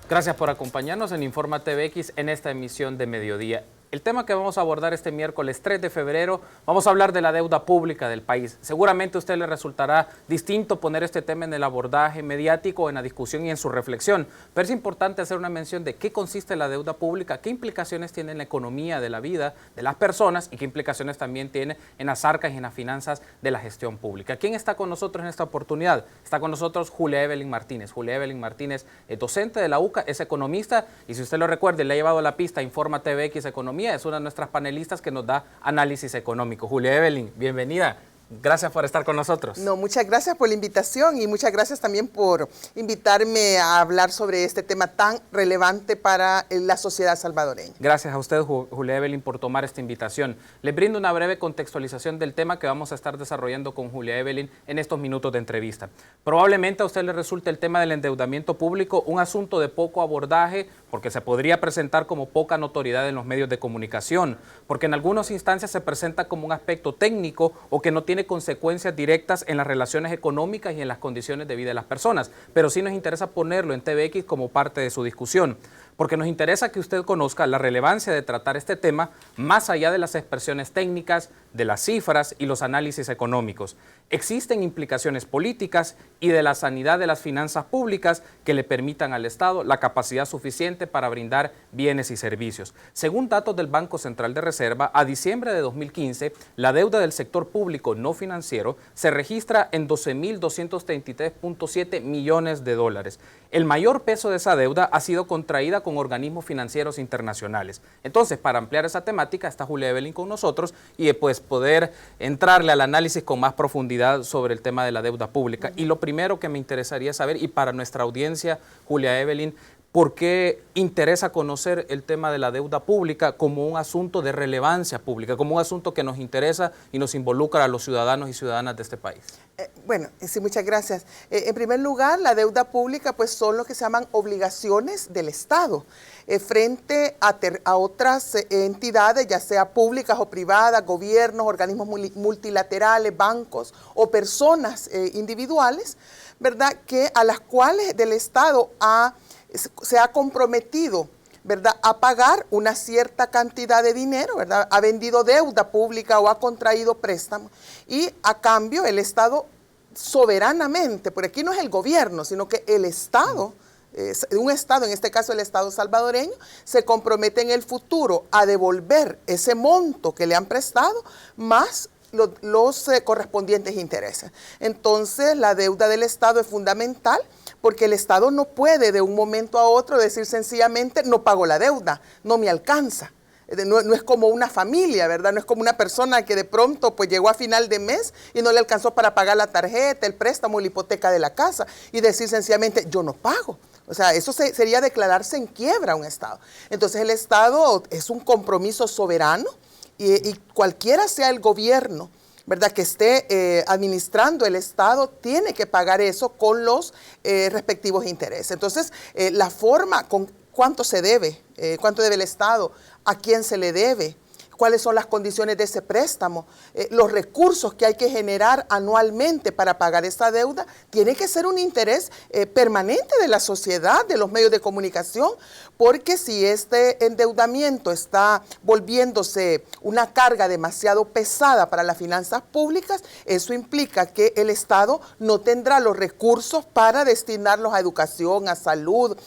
Gracias por acompañarnos en Informa TVX en esta emisión de mediodía. El tema que vamos a abordar este miércoles 3 de febrero, vamos a hablar de la deuda pública del país. Seguramente a usted le resultará distinto poner este tema en el abordaje mediático, en la discusión y en su reflexión, pero es importante hacer una mención de qué consiste la deuda pública, qué implicaciones tiene en la economía de la vida de las personas y qué implicaciones también tiene en las arcas y en las finanzas de la gestión pública. ¿Quién está con nosotros en esta oportunidad? Está con nosotros Julia Evelyn Martínez. Julia Evelyn Martínez es docente de la UCA, es economista y si usted lo recuerda, le ha llevado a la pista Informa TVX Economía, es una de nuestras panelistas que nos da análisis económico. Julia Evelyn, bienvenida. Gracias por estar con nosotros. No, muchas gracias por la invitación y muchas gracias también por invitarme a hablar sobre este tema tan relevante para la sociedad salvadoreña. Gracias a usted, Julia Evelyn, por tomar esta invitación. Le brindo una breve contextualización del tema que vamos a estar desarrollando con Julia Evelyn en estos minutos de entrevista. Probablemente a usted le resulte el tema del endeudamiento público un asunto de poco abordaje, porque se podría presentar como poca notoriedad en los medios de comunicación, porque en algunas instancias se presenta como un aspecto técnico o que no tiene consecuencias directas en las relaciones económicas y en las condiciones de vida de las personas, pero sí nos interesa ponerlo en TVX como parte de su discusión, porque nos interesa que usted conozca la relevancia de tratar este tema más allá de las expresiones técnicas, de las cifras y los análisis económicos. Existen implicaciones políticas y de la sanidad de las finanzas públicas que le permitan al Estado la capacidad suficiente para brindar bienes y servicios. Según datos del Banco Central de Reserva, a diciembre de 2015, la deuda del sector público no financiero se registra en 12.233.7 millones de dólares. El mayor peso de esa deuda ha sido contraída con organismos financieros internacionales. Entonces, para ampliar esa temática, está Julia Evelyn con nosotros y pues poder entrarle al análisis con más profundidad sobre el tema de la deuda pública. Y lo primero que me interesaría saber, y para nuestra audiencia, Julia Evelyn, ¿por qué interesa conocer el tema de la deuda pública como un asunto de relevancia pública, como un asunto que nos interesa y nos involucra a los ciudadanos y ciudadanas de este país? Bueno, sí, muchas gracias. En primer lugar, la deuda pública pues son lo que se llaman obligaciones del Estado frente a otras entidades, ya sea públicas o privadas, gobiernos, organismos multilaterales, bancos o personas individuales, ¿verdad? Que a las cuales del Estado se ha comprometido, ¿verdad?, a pagar una cierta cantidad de dinero, ¿verdad? Ha vendido deuda pública o ha contraído préstamos y a cambio el Estado soberanamente, porque aquí no es el gobierno, sino que el Estado, un Estado, en este caso el Estado salvadoreño, se compromete en el futuro a devolver ese monto que le han prestado más los correspondientes intereses. Entonces la deuda del Estado es fundamental porque el Estado no puede de un momento a otro decir sencillamente no pago la deuda, no me alcanza. No es como una familia, ¿verdad? No es como una persona que de pronto pues llegó a final de mes y no le alcanzó para pagar la tarjeta, el préstamo, la hipoteca de la casa y decir sencillamente yo no pago. O sea, eso sería declararse en quiebra a un Estado. Entonces el Estado es un compromiso soberano y cualquiera sea el gobierno, ¿verdad?, que esté administrando el Estado, tiene que pagar eso con los respectivos intereses. Entonces, la forma, con cuánto se debe, cuánto debe el Estado, a quién se le debe, cuáles son las condiciones de ese préstamo, los recursos que hay que generar anualmente para pagar esta deuda, tiene que ser un interés permanente de la sociedad, de los medios de comunicación, porque si este endeudamiento está volviéndose una carga demasiado pesada para las finanzas públicas, eso implica que el Estado no tendrá los recursos para destinarlos a educación, a salud,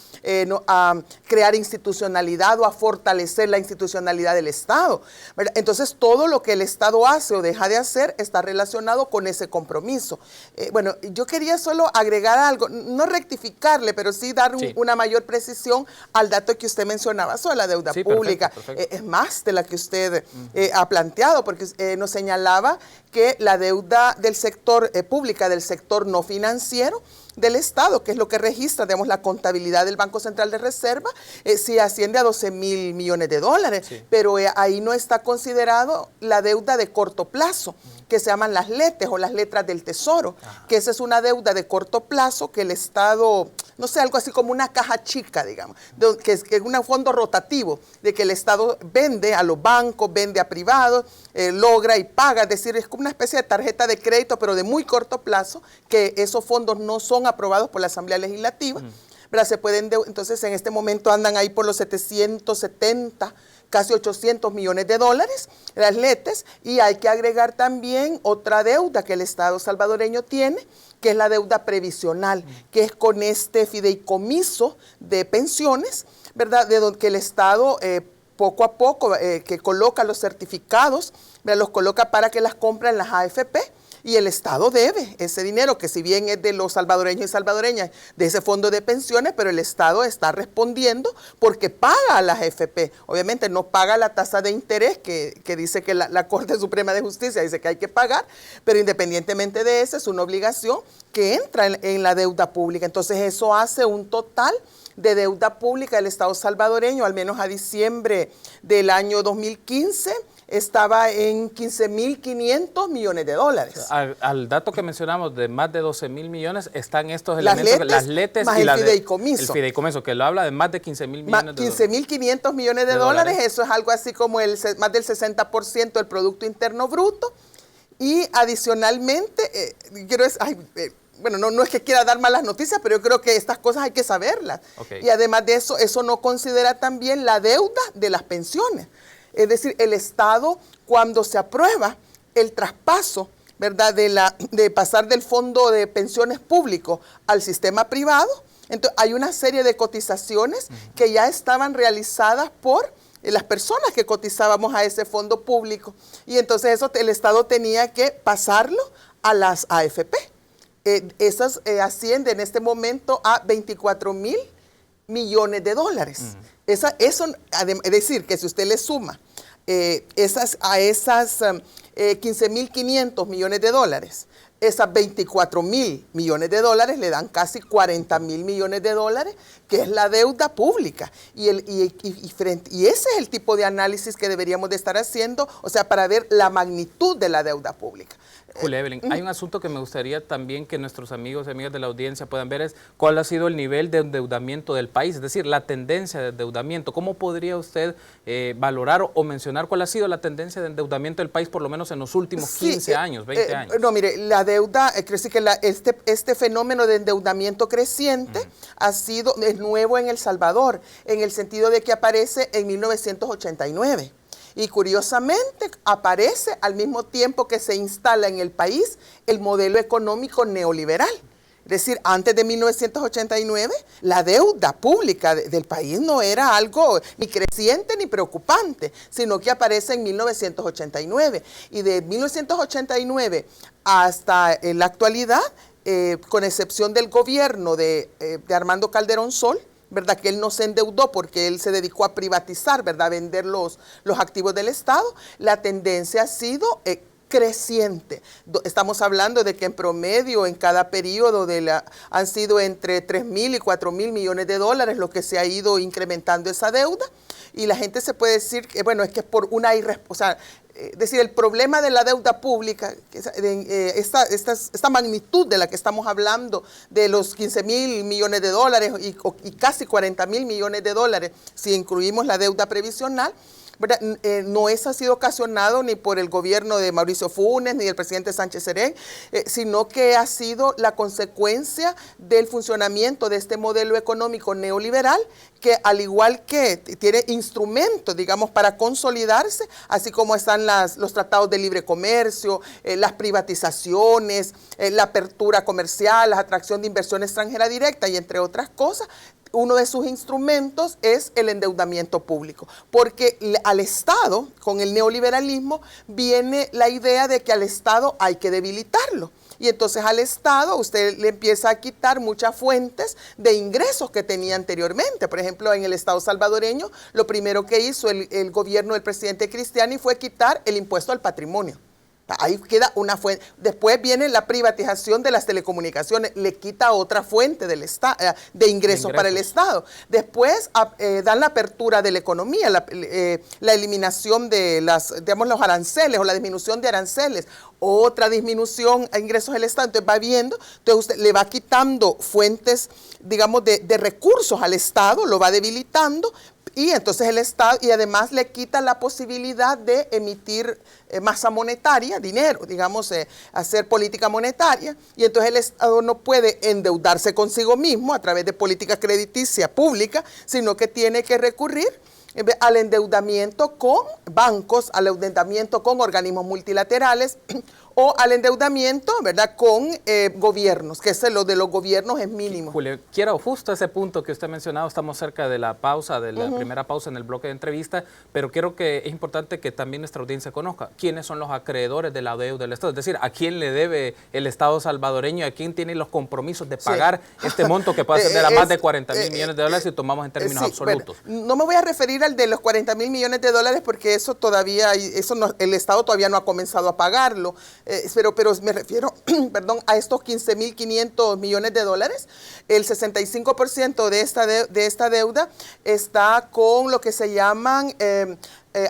a crear institucionalidad o a fortalecer la institucionalidad del Estado, ¿verdad? Entonces todo lo que el Estado hace o deja de hacer está relacionado con ese compromiso. Bueno, yo quería solo agregar algo, no rectificarle, pero sí dar una mayor precisión al dato que usted mencionaba sobre la deuda pública. Perfecto. Es más de la que usted ha planteado, porque nos señalaba que la deuda del sector pública, del sector no financiero, del Estado, que es lo que registra, digamos, la contabilidad del Banco Central de Reserva, sí asciende a 12.000 millones de dólares, pero ahí no está considerado la deuda de corto plazo, que se llaman las LETES o las letras del Tesoro, que esa es una deuda de corto plazo que el Estado, no sé, algo así como una caja chica, digamos, que es un fondo rotativo, de que el Estado vende a los bancos, vende a privados, logra y paga, es decir, es como una especie de tarjeta de crédito, pero de muy corto plazo, que esos fondos no son aprobados por la Asamblea Legislativa, ¿verdad? Entonces en este momento andan ahí por los 770, casi 800 millones de dólares, las letes, y hay que agregar también otra deuda que el Estado salvadoreño tiene, que es la deuda previsional, que es con este fideicomiso de pensiones, ¿verdad? De donde que el Estado poco a poco que coloca los certificados, ¿verdad? Los coloca para que las compren las AFP. Y el Estado debe ese dinero, que si bien es de los salvadoreños y salvadoreñas, de ese fondo de pensiones, pero el Estado está respondiendo porque paga a las AFP. Obviamente no paga la tasa de interés que dice que la Corte Suprema de Justicia dice que hay que pagar, pero independientemente de eso es una obligación que entra en la deuda pública. Entonces eso hace un total de deuda pública del Estado salvadoreño, al menos a diciembre del año 2015, estaba en 15.500 millones de dólares. Al dato que mencionamos de más de 12,000 millones están estos elementos, las letes más y el fideicomiso. El fideicomiso, que lo habla de más de 15,000 millones de dólares. 15.500 millones de dólares, eso es algo así como más del 60% del Producto Interno Bruto. Y adicionalmente, bueno, no es que quiera dar malas noticias, pero yo creo que estas cosas hay que saberlas. Okay. Y además de eso, eso no considera también la deuda de las pensiones. Es decir, el Estado, cuando se aprueba el traspaso, ¿verdad?, de pasar del fondo de pensiones público al sistema privado, entonces hay una serie de cotizaciones que ya estaban realizadas por las personas que cotizábamos a ese fondo público. Y entonces eso el Estado tenía que pasarlo a las AFP. Esas ascienden en este momento a 24,000 millones de dólares. Es decir, que si usted le suma esas 15.500 millones de dólares, esas 24,000 millones de dólares le dan casi 40,000 millones de dólares, que es la deuda pública. Y ese es el tipo de análisis que deberíamos de estar haciendo, o sea, para ver la magnitud de la deuda pública. Julia Evelyn, hay un asunto que me gustaría también que nuestros amigos y amigas de la audiencia puedan ver, es cuál ha sido el nivel de endeudamiento del país, es decir, la tendencia de endeudamiento. ¿Cómo podría usted valorar o mencionar cuál ha sido la tendencia de endeudamiento del país, por lo menos en los últimos 15 años, 20 años? No, mire, la deuda, quiero decir que este fenómeno de endeudamiento creciente es nuevo en El Salvador, en el sentido de que aparece en 1989. Y curiosamente aparece al mismo tiempo que se instala en el país el modelo económico neoliberal. Es decir, antes de 1989, la deuda pública del país no era algo ni creciente ni preocupante, sino que aparece en 1989. Y de 1989 hasta la actualidad, con excepción del gobierno de Armando Calderón Sol, ¿verdad?, que él no se endeudó porque él se dedicó a privatizar, ¿verdad?, a vender los activos del Estado, la tendencia ha sido creciente. Estamos hablando de que en promedio en cada periodo han sido entre 3,000 y 4,000 millones de dólares lo que se ha ido incrementando esa deuda, y la gente se puede decir que, bueno, es que es por una irresponsabilidad. Es decir, el problema de la deuda pública, esta magnitud de la que estamos hablando, de los 15,000 millones de dólares y casi 40,000 millones de dólares, si incluimos la deuda previsional, ¿verdad?, no ha sido ocasionado ni por el gobierno de Mauricio Funes ni del presidente Sánchez Serén, sino que ha sido la consecuencia del funcionamiento de este modelo económico neoliberal, que al igual que tiene instrumentos, digamos, para consolidarse, así como están los tratados de libre comercio, las privatizaciones, la apertura comercial, la atracción de inversión extranjera directa y entre otras cosas. Uno de sus instrumentos es el endeudamiento público, porque al Estado, con el neoliberalismo, viene la idea de que al Estado hay que debilitarlo. Y entonces al Estado usted le empieza a quitar muchas fuentes de ingresos que tenía anteriormente. Por ejemplo, en el Estado salvadoreño, lo primero que hizo el gobierno del presidente Cristiani fue quitar el impuesto al patrimonio. Ahí queda una fuente. Después viene la privatización de las telecomunicaciones, le quita otra fuente de ingresos para el Estado. Después dan la apertura de la economía, la eliminación de los aranceles o la disminución de aranceles, otra disminución a ingresos del Estado. Entonces va viendo, entonces usted le va quitando fuentes, digamos, de recursos al Estado, lo va debilitando, Y entonces el Estado, y además le quita la posibilidad de emitir masa monetaria, dinero, digamos, hacer política monetaria, y entonces el Estado no puede endeudarse consigo mismo a través de política crediticia pública, sino que tiene que recurrir al endeudamiento con bancos, al endeudamiento con organismos multilaterales o al endeudamiento, ¿verdad?, con gobiernos, que lo de los gobiernos es mínimo. Julio, quiero justo ese punto que usted ha mencionado, estamos cerca de la pausa, de la primera pausa en el bloque de entrevista, pero quiero que es importante que también nuestra audiencia conozca quiénes son los acreedores de la deuda del Estado, es decir, a quién le debe el Estado salvadoreño, a quién tiene los compromisos de pagar este monto que puede ascender a más de 40,000 millones de dólares si tomamos en términos absolutos. Bueno, no me voy a referir al de los 40,000 millones de dólares porque eso todavía, el Estado todavía no ha comenzado a pagarlo. Pero me refiero, perdón, a estos 15,500 millones de dólares. El 65% de esta deuda está con lo que se llaman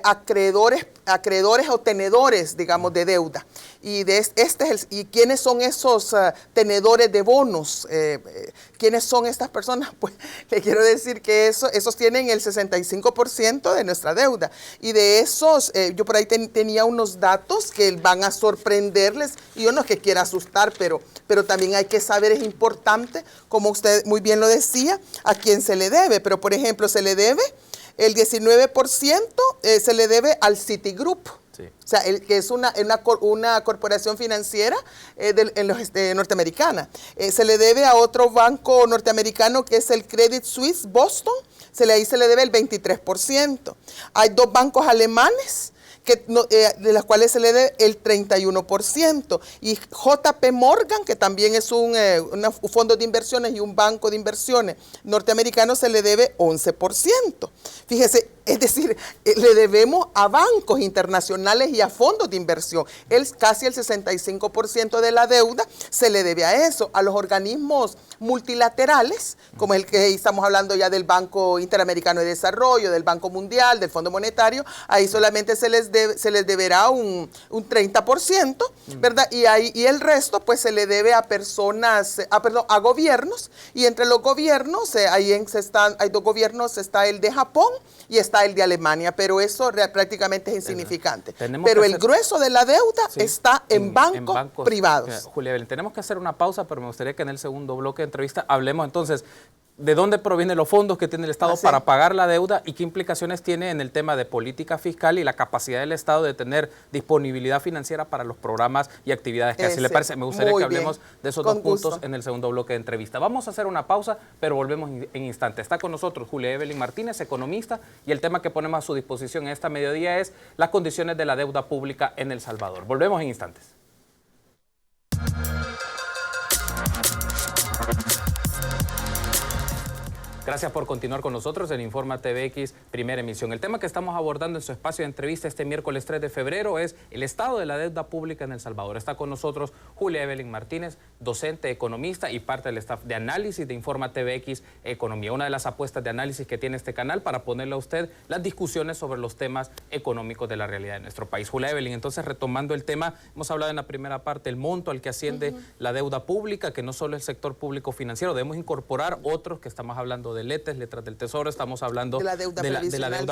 acreedores o tenedores, digamos, de deuda. Y ¿y quiénes son esos tenedores de bonos? ¿Quiénes son estas personas? Pues le quiero decir que esos tienen el 65% de nuestra deuda. Y de esos, yo por ahí tenía unos datos que van a sorprenderles. Y yo no es que quiera asustar, pero también hay que saber, es importante, como usted muy bien lo decía, a quién se le debe. Pero, por ejemplo, se le debe el 19% se le debe al Citigroup, sí. O sea, que es una corporación financiera norteamericana. Se le debe a otro banco norteamericano que es el Credit Suisse Boston, ahí se le debe el 23%. Hay dos bancos alemanes de las cuales se le debe el 31%. Y JP Morgan, que también es un fondo de inversiones y un banco de inversiones norteamericano, se le debe 11%. Fíjese, es decir, le debemos a bancos internacionales y a fondos de inversión. Casi el 65% de la deuda se le debe a eso, a los organismos multilaterales, como el que estamos hablando ya del Banco Interamericano de Desarrollo, del Banco Mundial, del Fondo Monetario. Ahí solamente se les deberá un 30%, ¿verdad? Y el resto pues se le debe a a gobiernos, y entre los gobiernos hay dos gobiernos, está el de Japón y está el de Alemania, pero eso prácticamente es insignificante. Pero el grueso de la deuda está en bancos privados. Julia Evelyn, tenemos que hacer una pausa, pero me gustaría que en el segundo bloque de entrevista hablemos entonces de dónde provienen los fondos que tiene el Estado para pagar la deuda y qué implicaciones tiene en el tema de política fiscal y la capacidad del Estado de tener disponibilidad financiera para los programas y actividades que así le parece. Me gustaría que hablemos de esos dos puntos en el segundo bloque de entrevista. Vamos a hacer una pausa, pero volvemos en instante. Está con nosotros Julia Evelyn Martínez, economista, y el tema que ponemos a su disposición en esta mediodía es las condiciones de la deuda pública en El Salvador. Volvemos en instantes. Gracias por continuar con nosotros en Informa TVX, primera emisión. El tema que estamos abordando en su espacio de entrevista este miércoles 3 de febrero es el estado de la deuda pública en El Salvador. Está con nosotros Julia Evelyn Martínez, docente, economista y parte del staff de análisis de Informa TVX Economía. Una de las apuestas de análisis que tiene este canal para ponerle a usted las discusiones sobre los temas económicos de la realidad de nuestro país. Julia Evelyn, entonces retomando el tema, hemos hablado en la primera parte el monto al que asciende la deuda pública, que no solo es el sector público financiero, debemos incorporar otros que estamos hablando de letras del Tesoro, estamos hablando de la deuda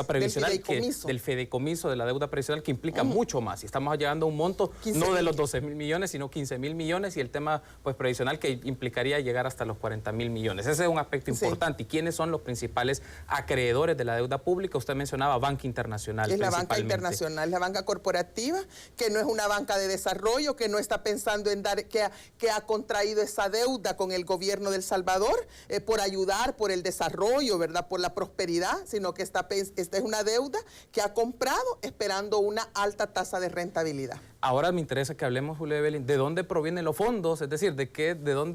previsional, del fideicomiso de la deuda previsional, que implica mucho más. Y estamos llegando a un monto no de los 12,000 millones, sino 15,000 millones, y el tema pues previsional que implicaría llegar hasta los 40,000 millones. Ese es un aspecto importante. ¿Y quiénes son los principales acreedores de la deuda pública? Usted mencionaba Banca Internacional. Es la banca internacional, la banca corporativa, que no es una banca de desarrollo, que no está pensando en que ha contraído esa deuda con el gobierno de El Salvador por ayudar, por el desarrollo, ¿verdad?, por la prosperidad, sino que esta es una deuda que ha comprado esperando una alta tasa de rentabilidad. Ahora me interesa que hablemos, Julia Evelyn, de dónde provienen los fondos, es decir,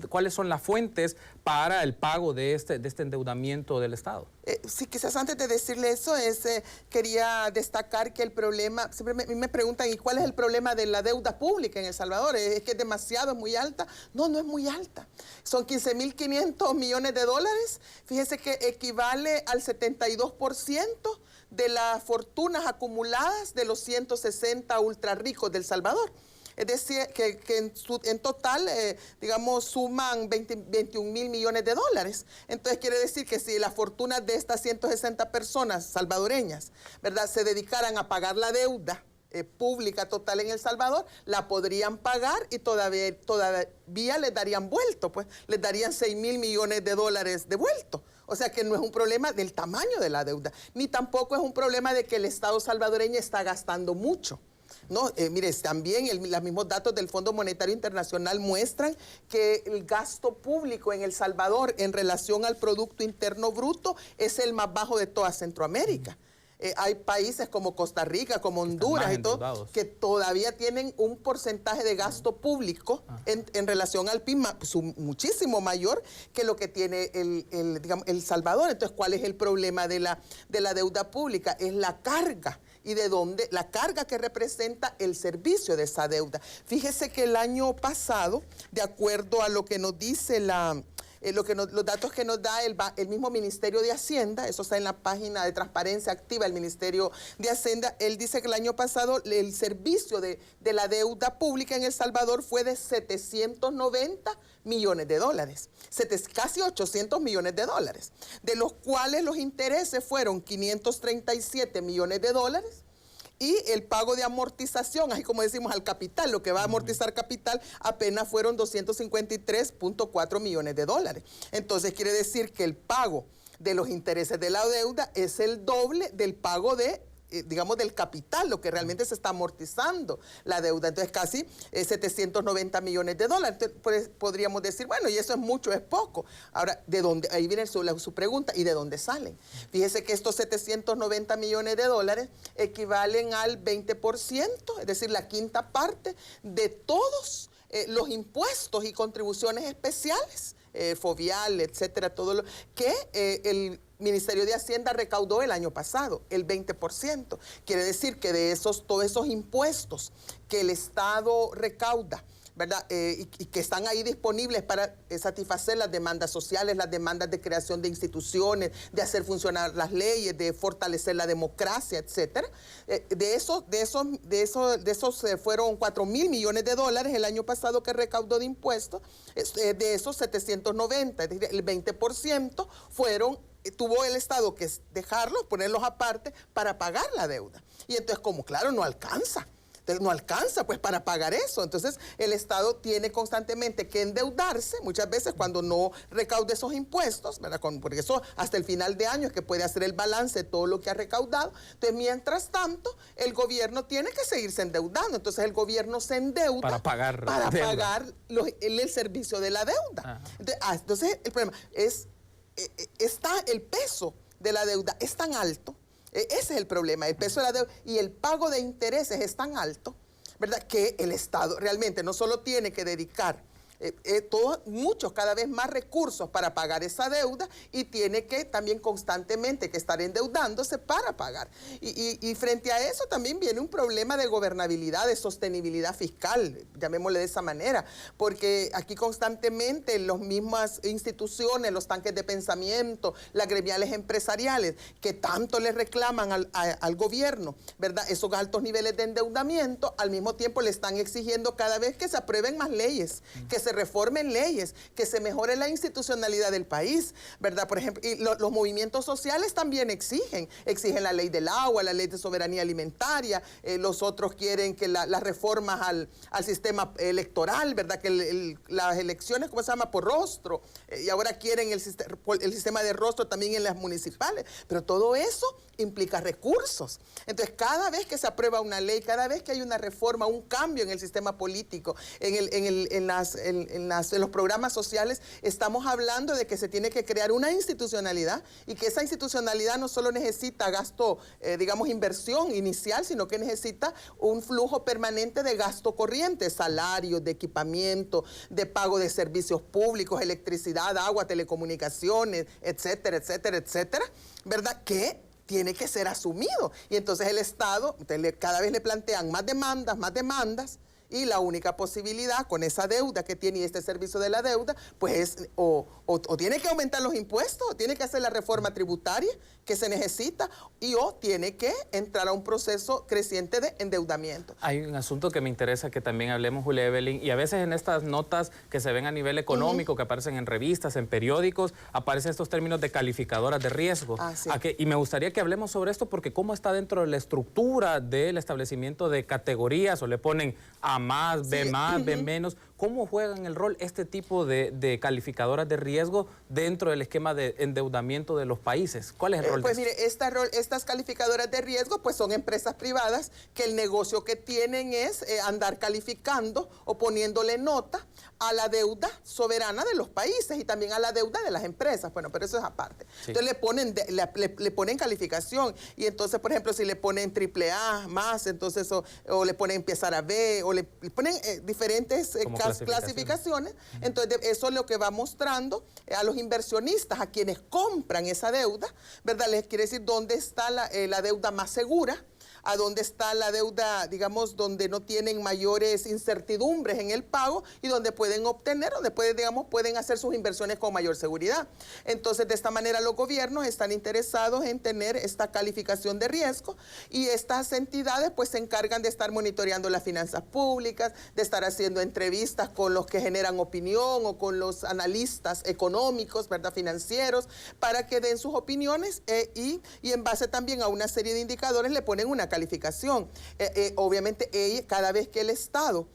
cuáles son las fuentes para el pago de este endeudamiento del Estado. Sí, quizás antes de decirle eso, quería destacar que el problema, siempre me preguntan, ¿y cuál es el problema de la deuda pública en El Salvador? ¿Es que es demasiado, es muy alta? No, no es muy alta. Son 15,500 millones de dólares. Fíjese que equivale al 72% de las fortunas acumuladas de los 160 ultra ricos de El Salvador. Es decir, que en total, digamos, suman 21 mil millones de dólares. Entonces quiere decir que si la fortuna de estas 160 personas salvadoreñas, ¿verdad?, se dedicaran a pagar la deuda pública total en El Salvador, la podrían pagar y todavía les darían vuelto, pues les darían 6 mil millones de dólares de vuelto. O sea que no es un problema del tamaño de la deuda, ni tampoco es un problema de que el Estado salvadoreño está gastando mucho. No, mire, también los mismos datos del Fondo Monetario Internacional muestran que el gasto público en El Salvador en relación al Producto Interno Bruto es el más bajo de toda Centroamérica. Hay países como Costa Rica, como Honduras y todo, que todavía tienen un porcentaje de gasto público en relación al PIB muchísimo mayor que lo que tiene digamos, El Salvador. Entonces, ¿cuál es el problema de la deuda pública? Es la carga. ¿Y de dónde? La carga que representa el servicio de esa deuda. Fíjese que el año pasado, de acuerdo a lo que nos dice los datos que nos da el mismo Ministerio de Hacienda, eso está en la página de transparencia activa del Ministerio de Hacienda, él dice que el año pasado el servicio de la deuda pública en El Salvador fue de 790 millones de dólares, casi 800 millones de dólares, de los cuales los intereses fueron 537 millones de dólares, y el pago de amortización, así como decimos al capital, lo que va a amortizar capital, apenas fueron 253.4 millones de dólares. Entonces quiere decir que el pago de los intereses de la deuda es el doble del pago digamos, del capital, lo que realmente se está amortizando la deuda. Entonces casi 790 millones de dólares. Entonces, pues, podríamos decir, bueno, y eso es mucho, es poco. Ahora, ¿de dónde? Ahí viene su pregunta, ¿y de dónde salen? Fíjese que estos 790 millones de dólares equivalen al 20%, es decir, la quinta parte de todos los impuestos y contribuciones especiales, fovial, etcétera, todo lo que el Ministerio de Hacienda recaudó el año pasado, el 20%. Quiere decir que de todos esos impuestos que el Estado recauda, ¿verdad? Y que están ahí disponibles para satisfacer las demandas sociales, las demandas de creación de instituciones, de hacer funcionar las leyes, de fortalecer la democracia, etcétera. De esos fueron 4 mil millones de dólares el año pasado que recaudó de impuestos. De esos 790, es decir, el 20% tuvo el Estado que dejarlos, ponerlos aparte para pagar la deuda. Y entonces, como claro, no alcanza. Entonces, no alcanza pues para pagar eso. Entonces el Estado tiene constantemente que endeudarse, muchas veces cuando no recaude esos impuestos, ¿verdad? Porque eso hasta el final de año es que puede hacer el balance de todo lo que ha recaudado. Entonces, mientras tanto, el gobierno tiene que seguirse endeudando. Entonces el gobierno se endeuda para pagar el servicio de la deuda. Entonces el problema es, el peso de la deuda es tan alto. Ese es el problema, el peso de la deuda y el pago de intereses es tan alto, ¿verdad?, que el Estado realmente no solo tiene que dedicar muchos, cada vez más recursos para pagar esa deuda y tiene que también constantemente que estar endeudándose para pagar. Y frente a eso también viene un problema de gobernabilidad, de sostenibilidad fiscal, llamémosle de esa manera, porque aquí constantemente las mismas instituciones, los tanques de pensamiento, las gremiales empresariales, que tanto le reclaman al gobierno, ¿verdad?, esos altos niveles de endeudamiento, al mismo tiempo le están exigiendo cada vez que se aprueben más leyes, que se reformen leyes, que se mejore la institucionalidad del país, ¿verdad? Por ejemplo, y los movimientos sociales también exigen la ley del agua, la ley de soberanía alimentaria, los otros quieren que las reformas al sistema electoral, ¿verdad? Que las elecciones, ¿cómo se llama?, por rostro, y ahora quieren el sistema de rostro también en las municipales, pero todo eso implica recursos. Entonces, cada vez que se aprueba una ley, cada vez que hay una reforma, un cambio en el sistema político, en los programas sociales, estamos hablando de que se tiene que crear una institucionalidad y que esa institucionalidad no solo necesita gasto, digamos, inversión inicial, sino que necesita un flujo permanente de gasto corriente, salarios, de equipamiento, de pago de servicios públicos, electricidad, agua, telecomunicaciones, etcétera, etcétera, etcétera, ¿verdad?, que tiene que ser asumido. Y entonces el Estado cada vez le plantean más demandas, Y la única posibilidad con esa deuda que tiene y este servicio de la deuda, pues es o tiene que aumentar los impuestos, o tiene que hacer la reforma tributaria que se necesita, o tiene que entrar a un proceso creciente de endeudamiento. Hay un asunto que me interesa que también hablemos, Julia Evelyn, y a veces en estas notas que se ven a nivel económico, que aparecen en revistas, en periódicos, aparecen estos términos de calificadoras de riesgo. Sí. Y me gustaría que hablemos sobre esto porque cómo está dentro de la estructura del establecimiento de categorías, o le ponen A más, B más, B menos. ¿Cómo juegan el rol este tipo de calificadoras de riesgo dentro del esquema de endeudamiento de los países? ¿Cuál es el rol? Pues mire, estas calificadoras de riesgo pues son empresas privadas que el negocio que tienen es andar calificando o poniéndole nota a la deuda soberana de los países y también a la deuda de las empresas. Bueno, pero eso es aparte. Sí. Entonces le ponen calificación, y entonces, por ejemplo, si le ponen AAA más, entonces o le ponen empezar a B, o le ponen diferentes clasificaciones. Entonces eso es lo que va mostrando a los inversionistas, a quienes compran esa deuda, ¿verdad? Les quiere decir dónde está la deuda más segura, a dónde está la deuda, digamos, donde no tienen mayores incertidumbres en el pago y donde pueden obtener, donde pueden hacer sus inversiones con mayor seguridad. Entonces, de esta manera los gobiernos están interesados en tener esta calificación de riesgo, y estas entidades pues se encargan de estar monitoreando las finanzas públicas, de estar haciendo entrevistas con los que generan opinión o con los analistas económicos, ¿verdad?, financieros, para que den sus opiniones y en base también a una serie de indicadores le ponen una calificación. Obviamente, cada vez que el Estado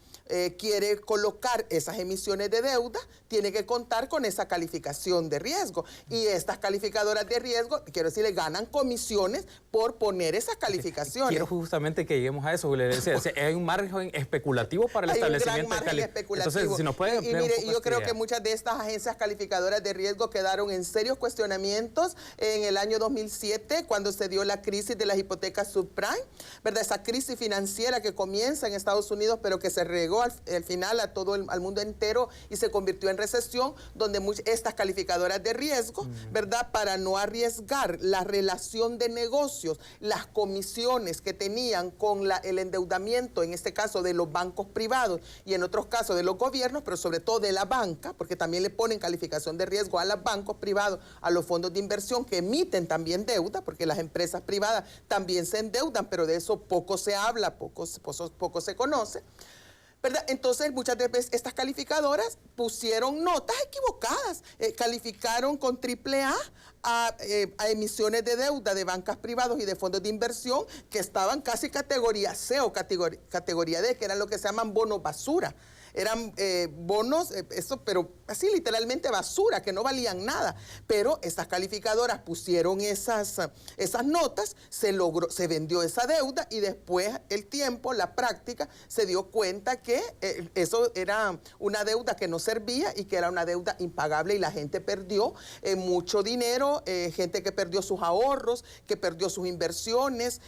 quiere colocar esas emisiones de deuda, tiene que contar con esa calificación de riesgo. Y estas calificadoras de riesgo, quiero decir, le ganan comisiones por poner esas calificaciones. Quiero justamente que lleguemos a eso, Julia. Hay un margen especulativo para el establecimiento. Hay un gran margen especulativo. Entonces, si nos puede y mire, yo creo que muchas de estas agencias calificadoras de riesgo quedaron en serios cuestionamientos en el año 2007, cuando se dio la crisis de las hipotecas subprime, ¿verdad? Esa crisis financiera que comienza en Estados Unidos, pero que se regó al final al mundo entero y se convirtió en recesión, donde estas calificadoras de riesgo, ¿verdad?, para no arriesgar la relación de negocios, las comisiones que tenían con el endeudamiento, en este caso de los bancos privados y en otros casos de los gobiernos, pero sobre todo de la banca, porque también le ponen calificación de riesgo a los bancos privados, a los fondos de inversión que emiten también deuda, porque las empresas privadas también se endeudan, pero de eso poco se habla, poco se conoce, ¿verdad? Entonces, muchas veces estas calificadoras pusieron notas equivocadas, calificaron con AAA a emisiones de deuda de bancas privadas y de fondos de inversión que estaban casi categoría C o categoría D, que eran lo que se llaman bonos basura. Eran bonos, pero así literalmente basura, que no valían nada. Pero estas calificadoras pusieron esas notas, se vendió esa deuda, y después el tiempo, la práctica, se dio cuenta que eso era una deuda que no servía y que era una deuda impagable, y la gente perdió mucho dinero, gente que perdió sus ahorros, que perdió sus inversiones,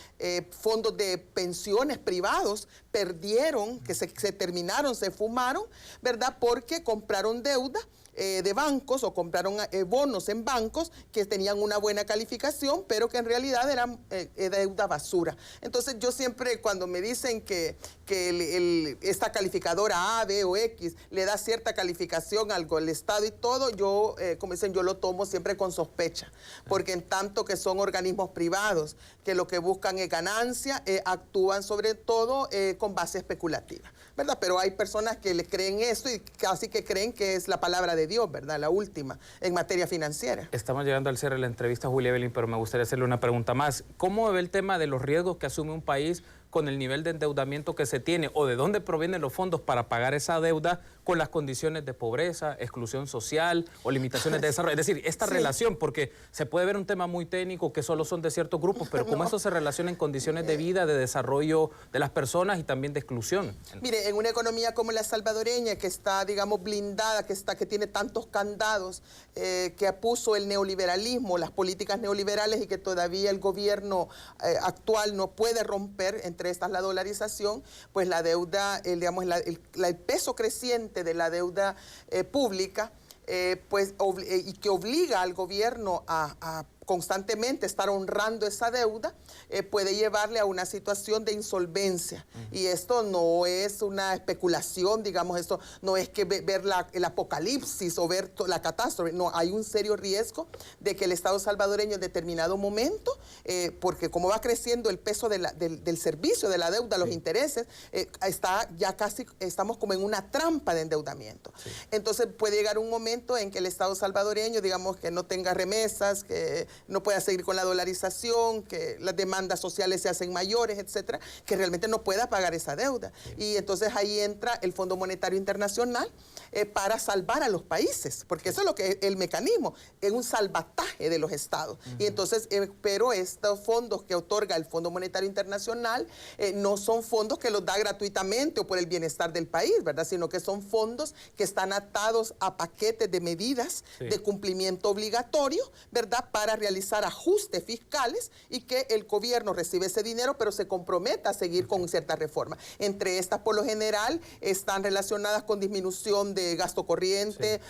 fondos de pensiones privados perdieron, que se terminaron, se fumaron, ¿verdad?, porque compraron deuda de bancos o compraron bonos en bancos que tenían una buena calificación, pero que en realidad eran deuda basura. Entonces, yo siempre, cuando me dicen que esta calificadora A, B o X le da cierta calificación al Estado y todo, yo, como dicen, yo lo tomo siempre con sospecha, porque en tanto que son organismos privados que lo que buscan es ganancia, actúan sobre todo con base especulativa, ¿verdad? Pero hay personas que le creen esto y casi que creen que es la palabra de Dios, ¿verdad?, la última en materia financiera. Estamos llegando al cierre de la entrevista, Julia Evelyn, pero me gustaría hacerle una pregunta más. ¿Cómo ve el tema de los riesgos que asume un país con el nivel de endeudamiento que se tiene, o de dónde provienen los fondos para pagar esa deuda con las condiciones de pobreza, exclusión social o limitaciones de desarrollo? Es decir, esta relación, porque se puede ver un tema muy técnico que solo son de ciertos grupos, pero cómo eso se relaciona en condiciones de vida, de desarrollo de las personas y también de exclusión. Mire, en una economía como la salvadoreña, que está, digamos, blindada, que tiene tantos candados, que puso el neoliberalismo, las políticas neoliberales, y que todavía el gobierno actual no puede romper, entre estas la dolarización, pues la deuda, digamos, el peso creciente de la deuda pública, y que obliga al gobierno a constantemente estar honrando esa deuda, puede llevarle a una situación de insolvencia. Y esto no es una especulación, digamos, esto no es que ver el apocalipsis o ver la catástrofe, no, hay un serio riesgo de que el Estado salvadoreño en determinado momento, porque como va creciendo el peso del servicio de la deuda, los intereses, estamos como en una trampa de endeudamiento. Sí. Entonces puede llegar un momento en que el Estado salvadoreño, digamos, que no tenga remesas, que no pueda seguir con la dolarización, que las demandas sociales se hacen mayores, etcétera, que realmente no pueda pagar esa deuda. Sí. Y entonces ahí entra el Fondo Monetario Internacional para salvar a los países, porque eso es lo que es el mecanismo, es un salvataje de los estados. Y entonces, pero estos fondos que otorga el Fondo Monetario Internacional no son fondos que los da gratuitamente o por el bienestar del país, ¿verdad? Sino que son fondos que están atados a paquetes de medidas de cumplimiento obligatorio, ¿verdad? Para realizar ajustes fiscales y que el gobierno recibe ese dinero, pero se comprometa a seguir con ciertas reformas. Entre estas, por lo general, están relacionadas con disminución de gasto corriente,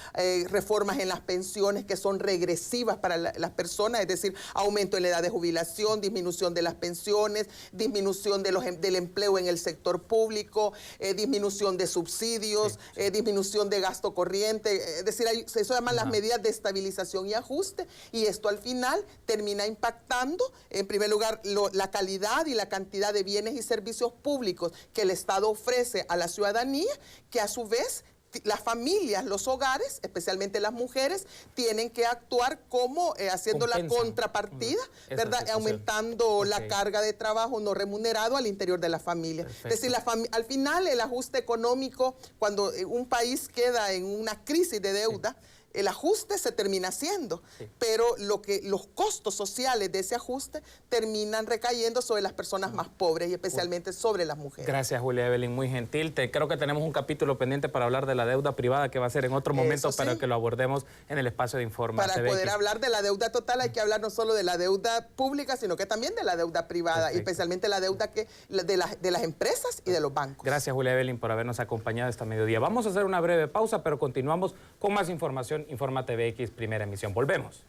reformas en las pensiones que son regresivas para las personas, es decir, aumento en la edad de jubilación, disminución de las pensiones, disminución del empleo en el sector público, disminución de subsidios, disminución de gasto corriente, es decir, eso se llaman las medidas de estabilización y ajuste, y esto al final termina impactando, en primer lugar, la calidad y la cantidad de bienes y servicios públicos que el Estado ofrece a la ciudadanía, que a su vez las familias, los hogares, especialmente las mujeres, tienen que actuar como haciendo la contrapartida, ¿verdad? Aumentando la carga de trabajo no remunerado al interior de la familia. Es decir, al final el ajuste económico, cuando un país queda en una crisis de deuda, el ajuste se termina haciendo, pero los costos sociales de ese ajuste terminan recayendo sobre las personas más pobres y especialmente sobre las mujeres. Gracias, Julia Evelyn, muy gentil. Creo que tenemos un capítulo pendiente para hablar de la deuda privada, que va a ser en otro momento, para que lo abordemos en el espacio de Informa. Para poder hablar de la deuda total hay que hablar no solo de la deuda pública, sino que también de la deuda privada, y especialmente la deuda de las empresas y de los bancos. Gracias, Julia Evelyn, por habernos acompañado esta mediodía. Vamos a hacer una breve pausa, pero continuamos con más información. Informa TVX, primera emisión. Volvemos.